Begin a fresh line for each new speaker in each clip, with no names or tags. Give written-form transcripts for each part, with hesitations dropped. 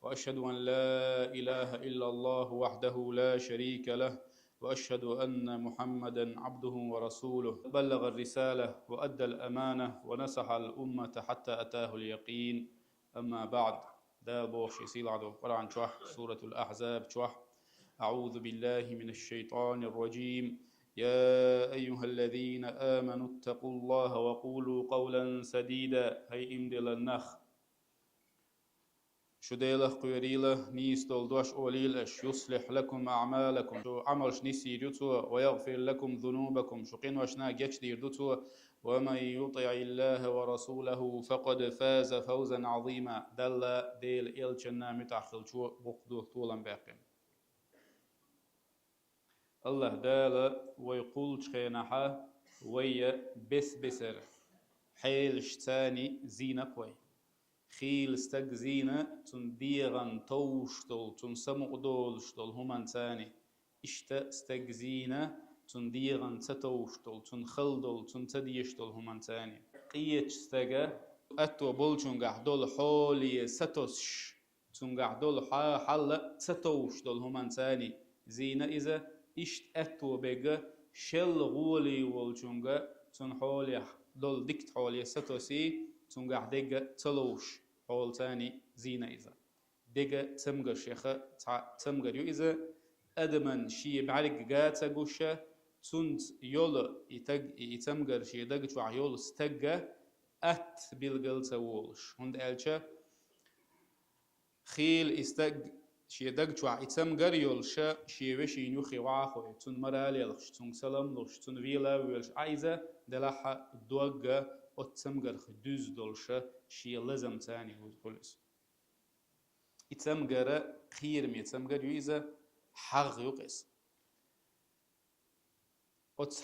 وأشهد أن لا إله إلا الله وحده لا شريك له وأشهد أن محمدا عبده ورسوله بلغ الرسالة وأدى الأمانة ونصح الأمة حتى أتاه اليقين. أما بعد، دا بوش يسيل عدو قرآن شوح سورة الأحزاب شوح. أعوذ بالله من الشيطان الرجيم. يا أيها الذين آمنوا اتقوا الله وقولوا قولا سديدا. هي إمدل النخ شديله قيريله نيس دولدوش أوليلش يصلح لكم أعمالكم شو عملش نسي جتوا ويغفر لكم ذنوبكم شو قين وشنا جتشدير دتوا. ومن يطع الله ورسوله فقد فاز فوزا عظيما. دل ديل إلشنا متعخل شو بقدو طولا باقين الله دال ويقول شخينها ويا بس بسر حيل شتاني زينة قوي خيل استق زينة تنديغن توشتل تنسمقدولشتل همان تاني اشتا استق زينة تنديغن تتوشتل تنخلدل تنتديشتل همان تاني قيتش استقا أتو بولشنقح دول حولي ستوش تنقح دول حل تتوشتل همان تاني زينة إذا اشت أتو بيغا شل غولي والشنقا تنحولي دول ديكت حولي ستوسي تنقح ديغا تلوش حول تاني زينة إذا ديغا تمغر شيخة تمغر يو إذا أدمن شي بعرق قاتا قوشة تنت يول يتمغر شي دق شوع يول استقى أت بالقلتا وولش هند ألشا خيل استق شي دق شوع يتمغر يولشا شي وشي نوخي وعاخو تن مرالي لخش تن سلام لخش تن ويلا ويلش عايزة دلحا دوغا وتمغر خدوز دولشا شي لازم تاني هو البوليس يتمغر خير مي يتمغر يويزا حغ يقس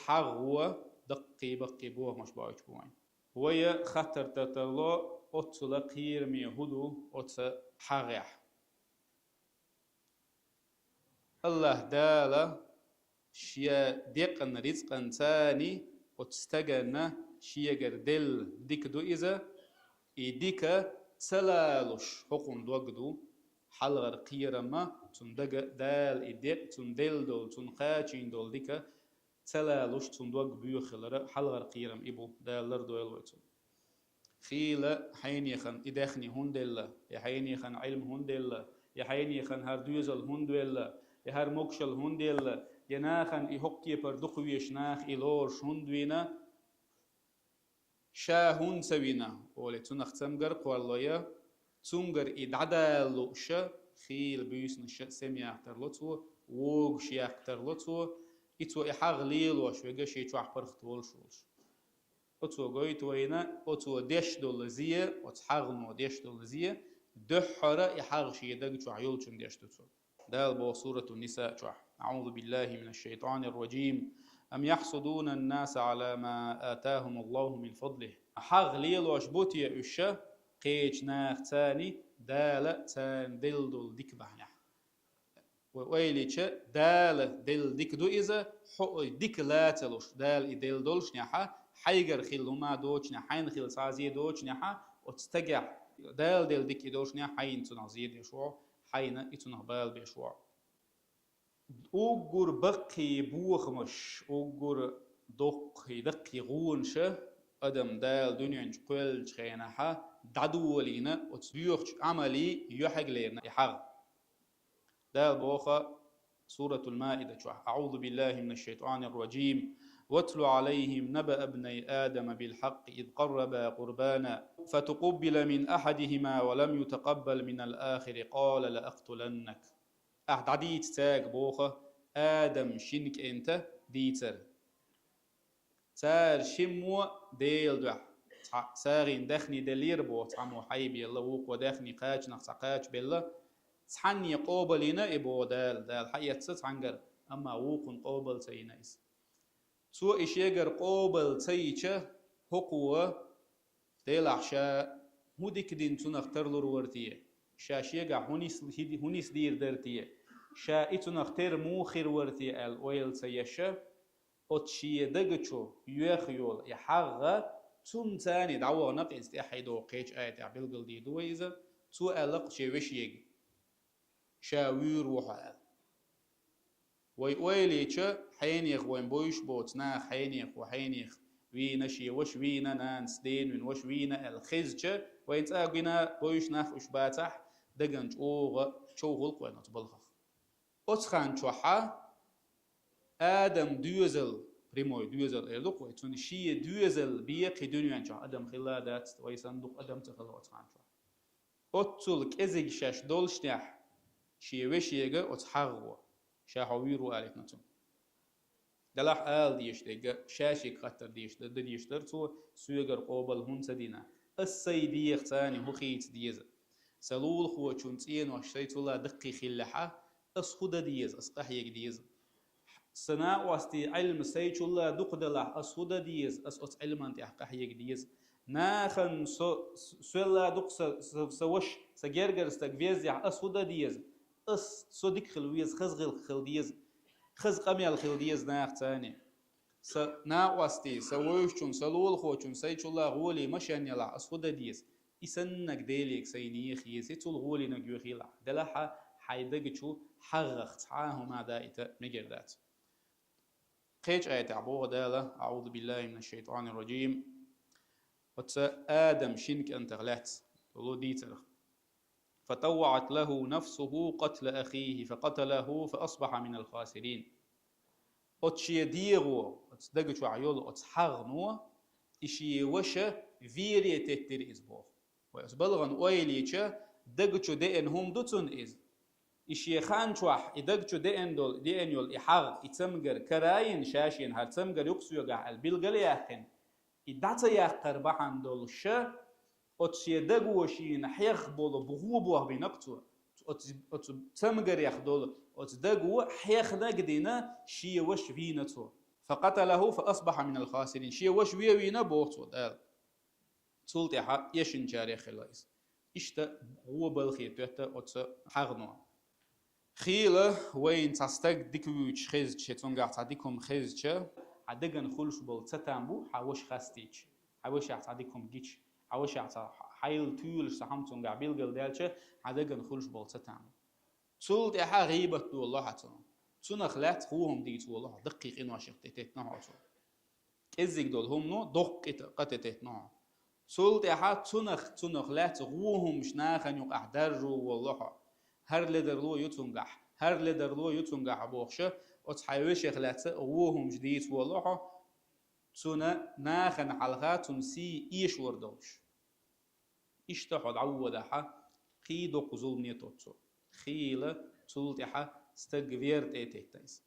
حغ هو دقي بقي بوه مش بايش بوين ويا خطر تتلا أتلا خير مي هدو أت حغيح الله دالا شيا ديقن رزقن تاني وتستغنى شيا دل ديك دو إذا إيديكا تلالوش حقن دوغدو حلغر قيرما تندق دال إيديك تندل دول تنقاچين دول ديكا تلالوش تندوغ بيوخلر حلغر قيرم إبو دالر دويل ويتو خيلة حين يخن إداخني هندل يا حين يخن علم هندل يا حين يخن هر دوزل هندل يا هر موكشل هندل يا ناخن إحقي بردقويش ناخ إلورش هندوينا شا هون سوينا ولي تنخ تمغر قوالويا تنغر إدعدالو شا خيل بيسن شا سمي أختر لطو ووغ شي أختر لطو إتو إحاغ ليلو شويقا شي توح برخت والشوش أتو قويتو وينا أتو ديش دول زيه وتحاغنو ديش دول زيه دحرة إحاغ شي دق توح يولشن ديش دول دال بو سورة النساء توح. أعوذ بالله من الشيطان الرجيم. أم يحسدون الناس على ما آتاهم الله من فضله. حغ ليلو أشبوتي أشا قيج ناخ تاني دالة تان دل دول ديك بحنح ويليش دالة دل ديك دو إذا حق ديك لا تلوش دال دل دولش نحا حيجر خيل ما دوش نحين خيل سازي دوش نحا وتستجع دال دل ديك دوش نحا حين تنازيد يشوع حين يتنهبال بيشوع أوجر بقي بوخمش أوجر دقي غونش أدم دال دنيا قل خينها دعدو لينا وتبيوخ عملي يحق لينا يحق دال بوخة سورة المائدة أعوذ بالله من الشيطان الرجيم. واتل عليهم نبأ ابني آدم بالحق إذ قربا قربانا فتقبل من أحدهما ولم يتقبل من الآخر قال لأقتلنك. عديت تاج بوخة آدم شنك أنت ديتر تار شمو ديل دوح ساغين دخني دلير بو تعمو حيبي الله وق ودخني قاج نقص قاج بالله تحني قوبلنا إبو دال حيات عنقر أما وق قوبل سينايس سو إشيجر قوبل سيچه حقوة ديل عشاء هوديك دين تنختر لورتيه شاشيجا هونيس دير درتيه شا إتنختر موخر ورتي الأويل سيشة أتشي دقشو يخيول يحغى تون تاني دعوة نقيس تحيدو قيش آيات عبلقل دي دويزة تو ألق شي وشيج شاوير وحال ويليتش حينيخ وين بويش بوت ناخ حينيخ وحينيخ وينشي وش وينا نانس دين من وش وينا الخزجة وين تاقينا بويش ناخ وش باتح دقنج اوغ شوغل وين تبلخخ أتخان شوحا آدم دوزل بريموي دوزل إيلوك ويتون شي دوزل بيقي دنيا شوح آدم خلادات ويصندوق آدم تخلو أتخان شوح أتول كزيج شاش دولشنح شي وشيغا أتحغو شاحويرو آلك نتون دلاح آل ديشتغ شاشي خطر ديشتر ديشتر تو سوغر قوبل هون سدينا السي ديخ تاني هو خيت ديز سلول خو چونتين وشتيتولا دقي خلحة أسخود ديز أسقحيك ديز سنا واستي علم سيتولا دقدلا أسخود ديز أسقط علم أنت أحقحيك ديز ناخن سولا دق سوش سجرجر استقفيزيح أسخود ديز أس صدق خلويز خزغل خلديز خز قميال خلديز ناخ تاني نا واستي سويشون سلول خوشون سيتولا غولي مشان يلا أسخود ديز إسنك ديليك سينيخ يسيتول غولي نجيو خيلا دلها حيدقشو حغخ تعاهو ما دائتا مجردات قيش آية عبوه دالة أعوذ بالله من الشيطان الرجيم آدم شنك أنت غلات تقولوا ديتر فطوعت له نفسه قتل أخيه فقتله فأصبح من الخاسرين أتشي ديغو أتصدقشو عيول أتصحغنو إشي وشا فيري تتر إزبوه ويسبلغن أويليشا دقشو دئن هم دوتون إز إشي خانشوح إدقشو دئن دول دئن يول إحاغ إتسمجر كراين شاشين هر تسمجر يقسو يقع البلغل ياخن إداتا ياقر بحان دول شا أتشي دقوشين حيخ بولو بغوبوه بنقطو أتسمجر ياخدول أتدقو حيخ دقدينا شي وش فينتو فقتله فأصبح من الخاسرين شي وش ويوينا بوغتو دال تولتي حق يشن جاري خلايس إشتا هو بالخير تهتا أتس حغنو خيلة وين تستق ديكوش خزج شتونغا تعديكم خزج عدقن خلش بول تتامبو حوش خاستيج حوش يعتديكم جيش حوش حيل تول سحمتونغا بيلقل دالش عدقن خلش بول تتامبو تولتي حق غيبة دو الله حتنو تنخلات خوهم ديتو الله دقيق إنو عشق تتنو عطو كزيك دول هم نو دقيق قتتنو تولتي حق تنخلات خوهم شناخن يق أحدرجو والله هر لدرلو يتونجح هر لدرلو يتونجح بوخشة أتحيوش يخلات غوهم جديد والله تنا ناخن حلقات تنسي إيش وردوش إيش تحد عودها خيدو قزول نيتوتو خيلة تلتحة استقفيرت إيتيتايس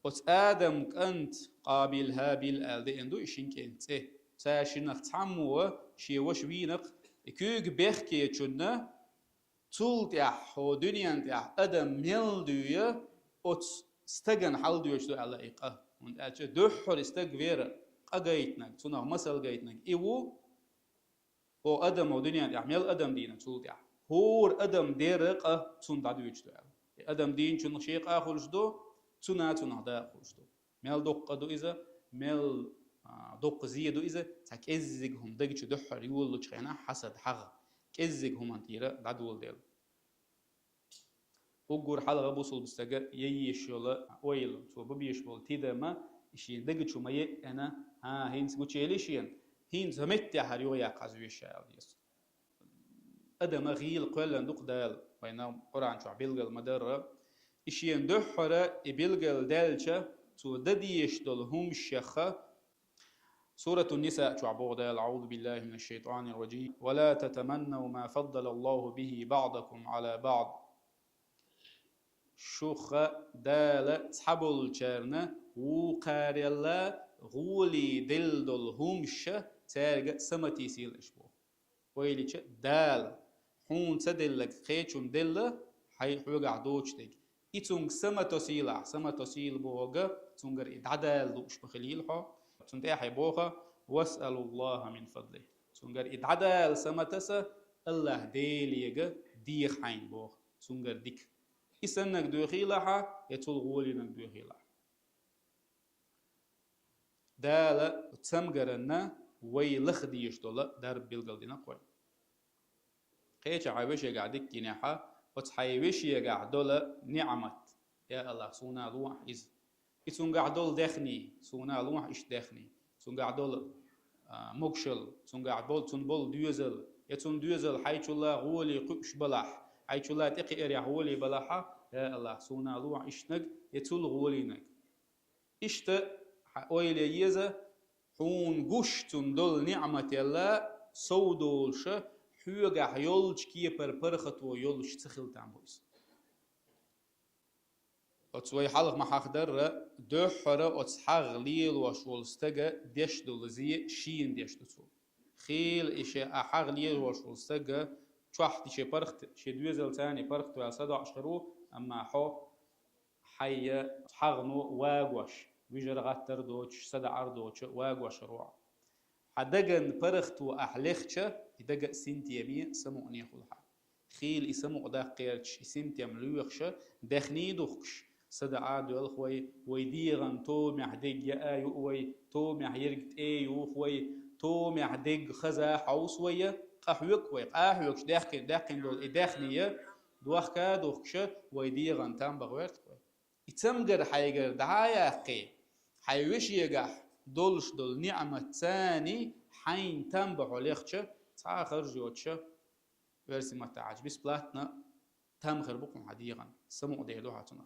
أت آدم كنت قابل هابيل آلدي إندو إيشين كنت ساشنق تعمو شي وش وينق إكوك بيخكي تشنا تلتح هو دنيا تح آدم ميلدوية أت استجن حال دوش دو على إيقا وند أتش دحر استقفير قايتنك تنا مسألة قايتنك إيوه هو آدم ودنيا تح ميل آدم دينا تلتح هور آدم ديرق تون دادوش دو آدم دين شن شيء آخرش دو تنا دا آخرش دو ميل دق دو إذا ميل دق زيدو إذا تك إزجهم دقيش دحر يقول لك خينا حسد حق إزجهم أنتيرا دادول ديل وجور حلقة بوصل بستجا ييشولا ويل تو ببيشبول تيدا ما إشي دقيشو ما أنا هينس قوتشي ليشين هينس همت يا هريو يا قازويش يا ديس أدم غيل قلنا دق دال بينهم قرآن شو بيلقى المدرة إشي دحرة بيلقى دالشة تو دديش دلهم شخة سورة النساء شو عبود أعوذ بالله من الشيطان الرجيم ولا تتمنوا ما فضل الله به بعضكم على بعض شوخ دال تحبل الشرنة وقاريلا غولي دل دلهمش تارجع سمتي سيل إشبو ويليش دال هون تدلك خيشون دل حي حوجع دوشتك إتونغ سمتو سيل بوغا تونغر إدعدال دوش بخليلها تنتهي حيبوها واسألوا الله من فضله تونغر إدعدال سمتسا الله ديليغا ديخ حين بوغ تونغر ديك إسنك دوخيلها يتول غولينك دوخيلها دالا تسمغرنا ويلخ ديش دولا درب بيلغل دينا قوي قيش عاوش يقعدك جناحا وتحيوش يقع دول نعمة يا الله سونا لوح إز إتون قاع دول دخني سونا لوح إيش دخني تون قاع دول مقشل تون قاع بول تون بول ديوزل يتون ديوزل حيث الله غولي قش بلح حيث الله تقي إريح غولي بلحة يا الله سونا لوح إيش نق يتول غولي نق إيش أويلي يزا حون قشتون دول نعمة الله سودولش حوغا يولش كي برخطو يولش تخيل تعمبويس أتسوي حلق ما حقدر دحرة أتسحغ ليل وشولستجا ديش دولزي شين ديش دتو خيل إشي أحغ ليل وشولستجا تشوح تشي برخت شي دوزل تاني برخت وعصادو عشرو أما حو حي حغنو واغوش ويجرغات تردوش سدا عردوش واغوش روع حدقن برختو أحلخشة يدق سنتي بي سمو نيخولها خيل يسمو داقيرش سنتي ملوخش دخني دوخش سدا عادو الخوي ويديغن تو محدق يا يوي تو محيرقت ايو خوي تو محدق خزا حوسوية قحوك وي قاحوكش داقين دول داخنية دوخكا دوخش ويديغن تام بغويرت خوي يتمقر حيقر دعايا قي حيوش يقح دولش دول نعمة ثاني حين تنبعو ليخشة تعا خرجوتشة ورسي ما تعج بس بلاتنا تم خربكم حديقا سمو ديلوها تنخ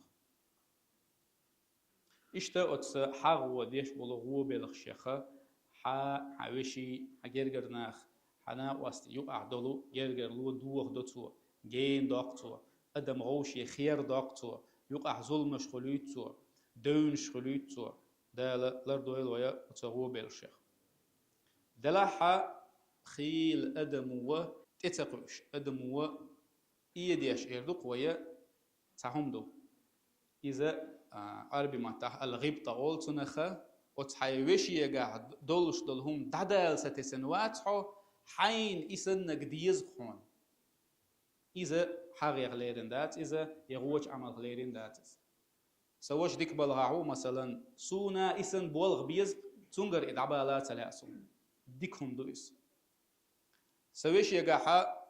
إشتا أتس حاغو ديش بلغو بلغشيخة حاوشي حجرجر ناخ حنا واست يقع دولو جرجر لو دوغ دوتو جين داقتو أدم غوشي خير داقتو يقع ظلمش خلوتو دونش خلوتو دالا لردويل ويا تغو بلشيخ دلاحا خيل أدمو تتقوش أدمو إيديش إردوق ويا تحمدو إذا عربي ما تح الغيبطة أول تنخا وتحيوش يقع دولش دولهم دادال ستسنواتحو حين إسنك ديزخون إذا حاغي غليرين دات إذا يغوش عمل غليرين داتس سوش ديك بلغاعو مثلا سونا إسن بولغ بيز تنقر إدعبالات لأسون ديكهم دويس سويش يقاحا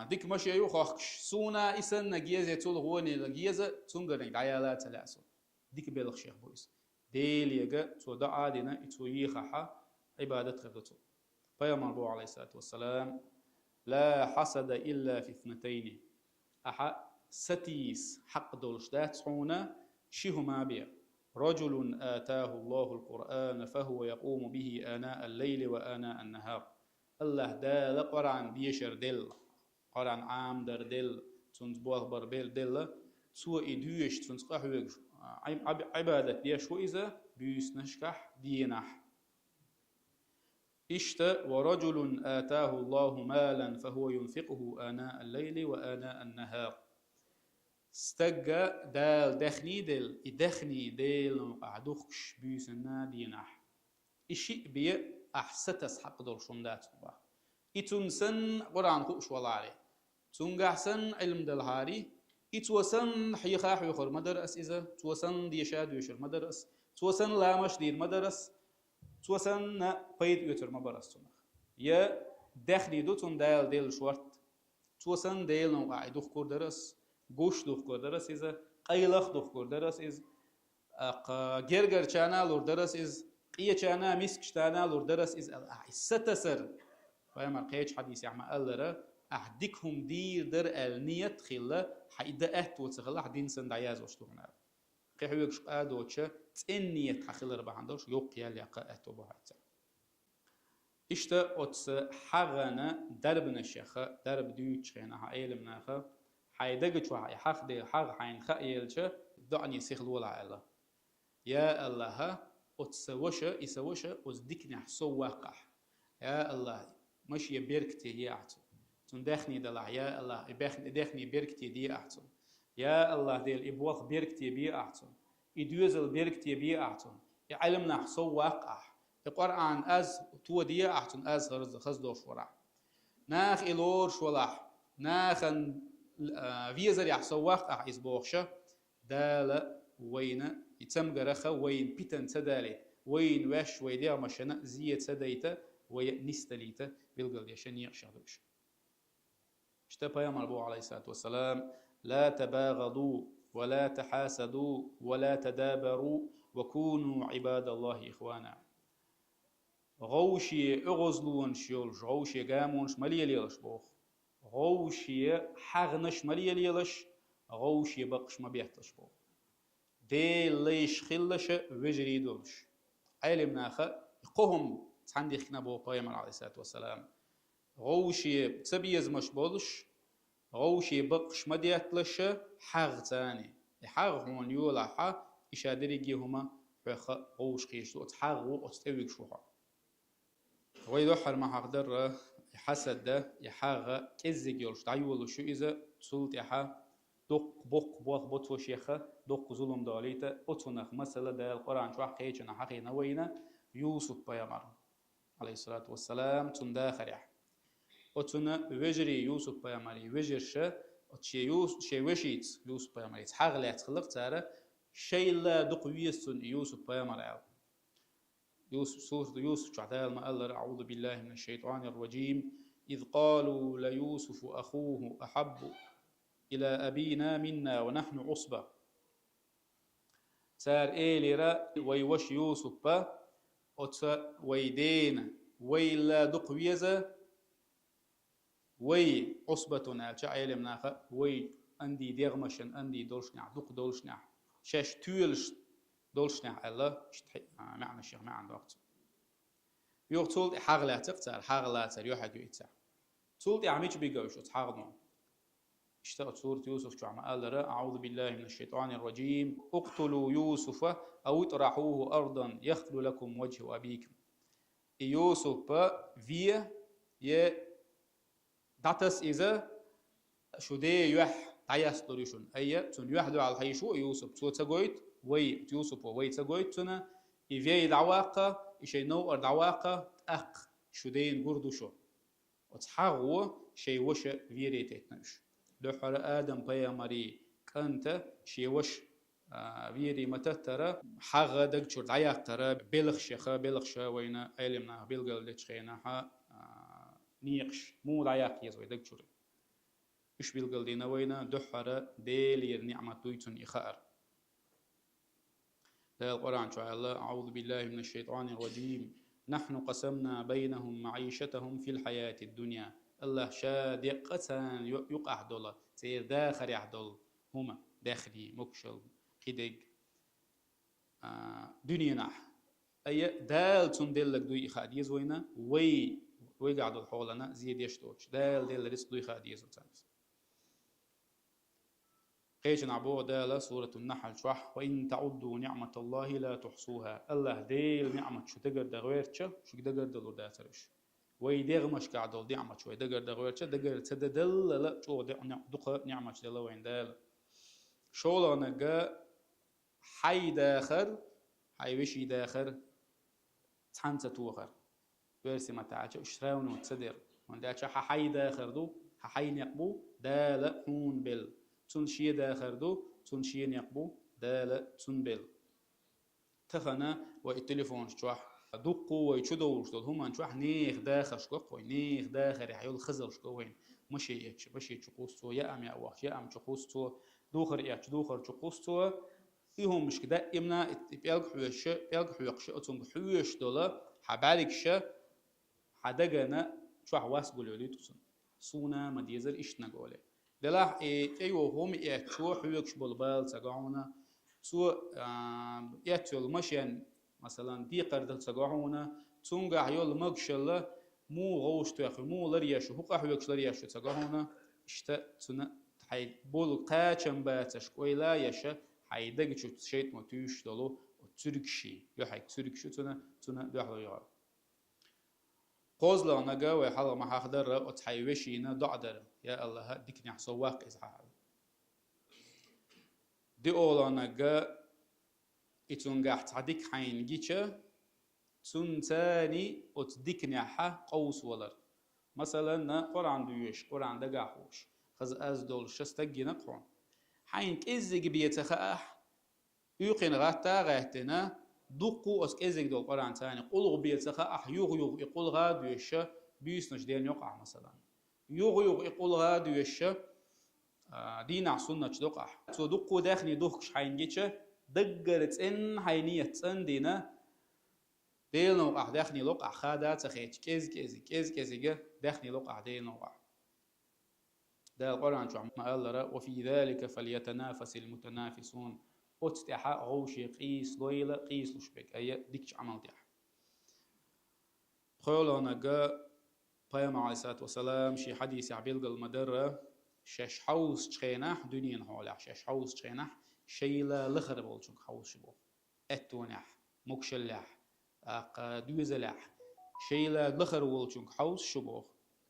ديك ماشي يوخخش سونا إسن نجيزة تلغوني لجيزة تنقر إدعبالات لأسون ديك بلغ شيخ بويس ديل يقا تودا عادنا إتويخها عبادة خردتو فيما ربو عليه الصلاة والسلام لا حسد إلا في اثنتين أحا ستيس حق دولشدات صونا شيهما بيا رجل آتاه الله القرآن فهو يقوم به آناء الليل وآناء النهار الله دال قرآن ديشر دل قرآن عام در دل تنت بوغ بربيل دل سوى إدوش تنت قحوك عبادة ديش وإذا بيس نشكح دينح إشت ورجل آتاه الله مالا فهو ينفقه آناء الليل وآناء النهار استجا دال دخني ديل قعدوخش بيسنا دينح إشي بي أحستس حق دول شندات با إتنسن قرآن خوش والله عليه تنقحسن علم دلهاري إتوسن حيخا حيخور مدرس إذا توسن ديشاد ويشر مدرس توسن لامش دير مدرس توسن بيد يوتر مبرس تنخ يا دخني دوتون دال ديل شورت توسن ديل نو قاعدوخ كور درس گوش دوخ کر درس از قیلخ دوخ کر درس از گرگر چانا لور درس از قیه چانا میسکش تانا لور درس از ستسر فاهم قيش حديث يعمل الله أحدكهم دير در النية خلا حيدا أهت وتخلا حدين سند عياز وشتونا قيح يقش قاد وتش تنية حخلا ربع عندوش يوقيا لقاء أهت وبهات إشتا أتس حغنا دربنا الشيخ درب ديوتش خينا عيلمنا خا حيدقش وحي حق دي حق حين خيلش دعني سيخل ولا الله يا الله أتسوش يسوش أزدكني حسو واقع يا الله مش يبركتي هي أحسن تندخني دلع يا الله يدخني بركتي دي أحسن يا الله ديل إبوخ بركتي بي أحسن يدوزل بركتي بي أحسن يعلمنا حسو واقع القرآن أز تو دي أحسن أز خزدوش ورع ناخ إلورش ولح ناخن فيزر يحسو واقع إزبوخشة دالة وين يتمقرخة وين بيتن تدالي وين وش ويدير مشنا زيت سديته وينستليته بالقل يشن يغشادوش اشتبه يا عليه الصلاة والسلام لا تباغضوا ولا تحاسدوا ولا تدابروا وكونوا عباد الله إخوانا. غوشي اغزلون شيولش غوشي قامونش مليليلش بوخ غوشي حغنش مليليلش غوشي بقش ما بيحتش بوخ دي ليش خلش وجري دولش علمنا قهم تحندي خنا بو بيامر عليه الصلاة والسلام غوشي تبيز مش بولش غوشي بقش ما ديتلش حغ تاني حغ هون يولا حا إشادري جيهما بخ غوش قيش حغ وأستويك شوها ويدوحر ما حقدر يحسد ده يحاغ كزيج يولش تعيول شو إذا تسولت يحا دق بق بوخ بطو شيخة دق ظلم داليتا أتونخ مثلا ده القرآن شو حقيقنا حقينا وينا يوسف بيامر عليه الصلاة والسلام تنداخر يح أتونا وجري يوسف بيامري وجرش أتشي يوسف شي وشيت يوسف بيامري تحاغ لا تخلق تارا شي لا دق ويستن يوسف بيامري يوسف سورة يوسف تعالى ما قال أعوذ بالله من الشيطان الرجيم إذ قالوا ليوسف أخوه أحب إلى أبينا منا ونحن عصبة سار إيليرا ويوش يوسف با أتسا ويدين ويلا دقويزة وي عصبتنا شعيل مناخا وي أندي ديغمشن أندي دولشنع دق دولشنع شاش تولش دولشنع الله معنى الشيخ ما عنده وقت يقتل حاغلاتك تار حاغلاتر يوحد يؤتر تولد يعميش بيجوش تحاغنون اشتغل سورة يوسف شو عم قال أعوذ بالله من الشيطان الرجيم اقتلوا يوسف أو اطرحوه أرضا يخلو لكم وجه أبيكم يوسف في ي داتس إذا شو دي يح تعيس دوريشون أي تون يحدو على الحيشو يوسف سو تجويت وي يوسف وي تجويت تنا يفي دعواقة إشي نو دعواقة أق شو دين جردو شو وتحاغو شي وش فيريتيتنش دحر آدم بيامري كنت شي وش فيري متترى حاغ دقشور دعياق ترى بلغش وينا علمنا بلغل دتشخينا ها نيقش مو دعياق يزوي دقشور إيش بلغل دينا وينا دحر ديلير نعمة دويتون إخار ده القرآن شاء الله أعوذ بالله من الشيطان الرجيم نحن قسمنا بينهم معيشتهم في الحياة الدنيا الله شاد يقسن يقع دولا سير داخل يحدل هما داخلي مكشل خدق دنيا نح أي دال تندلك دوي خاديز وينا وي قعدوا حولنا زيد يشتوش دال رس دوي خاديز وتانس قيش نعبو دال سورة النحل شوح وإن تعدوا نعمة الله لا تحصوها الله ديل نعمة شو تقدر دغويرتش شو تقدر دلو داترش ويدغ مش قاعدول نعمة شو تقدر دغويرتش تقدر تدل لا شو دق نعمة دل وين دال شو لنا جا حي داخر حي وشي داخر تحنت توخر ورسي ما تعاش اشراون وتصدر من داش حي داخر دو حي نقبو دال حون بال تنشي داخر دو تنشي نقبو دال تنبل تخنا والتليفون شوح دقوا ويشدوا وشدوا هم شوح نيخ داخل شقوي نيخ داخل يحيول خزر شقوين مشي شقوستو يا ام يا واخ يا ام شقوستو دوخر يا دوخر شقوستو فيهم مش كده يمنا بيلق حوش اتون حوش دولا حبالك ش حدقنا شوح واس قولوا توسن سونا ما ديزر ايش نقوله دلاح ايوه هم ياتشو حوش بالبال تقعونا سو ياتشول مشين مثلا دي قرد تقعونا تونغا حيول مقشل مو غوش تاخي مو لرياشو حقا حوش لرياشو تقعونا اشتا تنا حي بول قاچن باتش كويلا يشا حيدق شو شيت ما توش دلو تركشي يو حي تركشو تنا دحلو يار قوزلا نجا وحلا ما حقدر اتحيوشينا دعدر يا الله ديكني حسواق ازحال دي اولا نجا اتونغاح تعديك حين جيتشا تنتاني اتديكني حا قوس ولر مثلا قران دويش قران دقاحوش خز از دول شستجي نقرون حين كيزج بيتخاح يقين غاتا غاتنا دقو اس كيزج دول قران ثاني قلغ بيتخاح يغ يقول غاد يش بيسنش دين يقع مثلا يغ يقول هادو يشة دينا سنة دقح تو دقو داخني دوخش حينجيتش دقرت إن حينية إن دينا ديل نوقع داخني لقع خادا تخيت كيز داخني لقع ديل نوقع ده القرآن شو ما قال وفي ذلك فليتنافس المتنافسون أتتحا غوشي قيس لويلة قيس لشبك أي ديكش عملتها قولنا جاء بيام عليه الصلاة والسلام شي حديث عبيلق المدرة شش حوس تشينح دنيا حولها شش حوس تشينح شيلا لخر بولشون حوس شبو اتونح مكشلح دوزلح شيلا لخر بولشون حوس شبو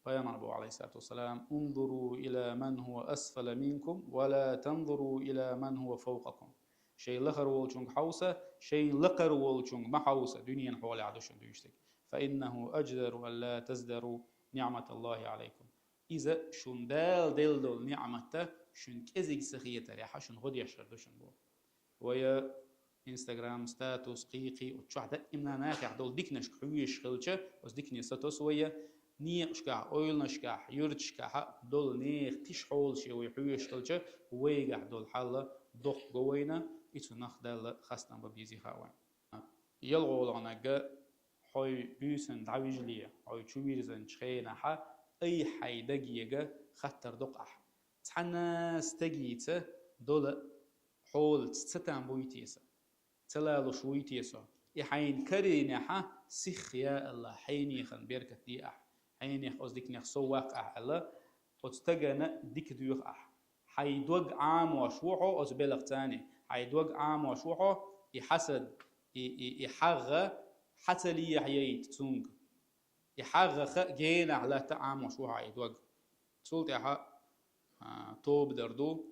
بيام عليه الصلاة والسلام انظروا إلى من هو أسفل منكم ولا تنظروا إلى من هو فوقكم شيء لخر بولشون حوسة شيء لقر بولشون ما حوسة دنيا حولها عدوشون دوشتك فإنه أجدر ألا تزدروا نعمة الله عليكم إذا شون دل نعمته شون كزيك سخية ريحة شون غدي يشردو شون بو ويا إنستغرام ستاتوس قيقي وتشوح دا إمنا ناكح دول ديك نشكحويش خلچة وز ديك نيستاتوس ويا نيق شكاح أويل نشكاح يرد شكاح دول نيق تيش حول شي ويحويش خلچة ويقح دول حالة دوخ قوينا إتو نخ دال خاصنا ببيزي خاوان يلغو لغناقا حوي بيسن دعويجلية حوي تشويرزن تشخينا حا أي حي دقيقة خطر دقح تحنا استقيته دول حول تستان بويتيسا تلالو شويتيسا يحين كرينا حا سيخ يا الله حين يخن بيركة دي حين يخ أصدق نخ سواق الله وتستقنا ديك ديوخ حيدوق عام وشوحو أزبلغ تاني حيدوق عام وشوحو يحسد يحغى حتى لي يحيي تسونغ يحغى جينا على تعام وشوحو يدوق تسولت يحا توب دردو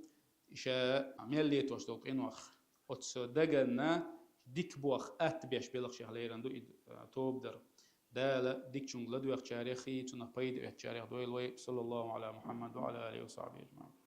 إشا ميلي توشتوق إنوخ وتصدقنا ديك بوخ بيش بلغ شهليرندو توب در دالا ديك شونغ لدوخ تاريخي تنا بيد تاريخ دويلوي صلى الله على محمد وعلى آله وصحبه أجمعين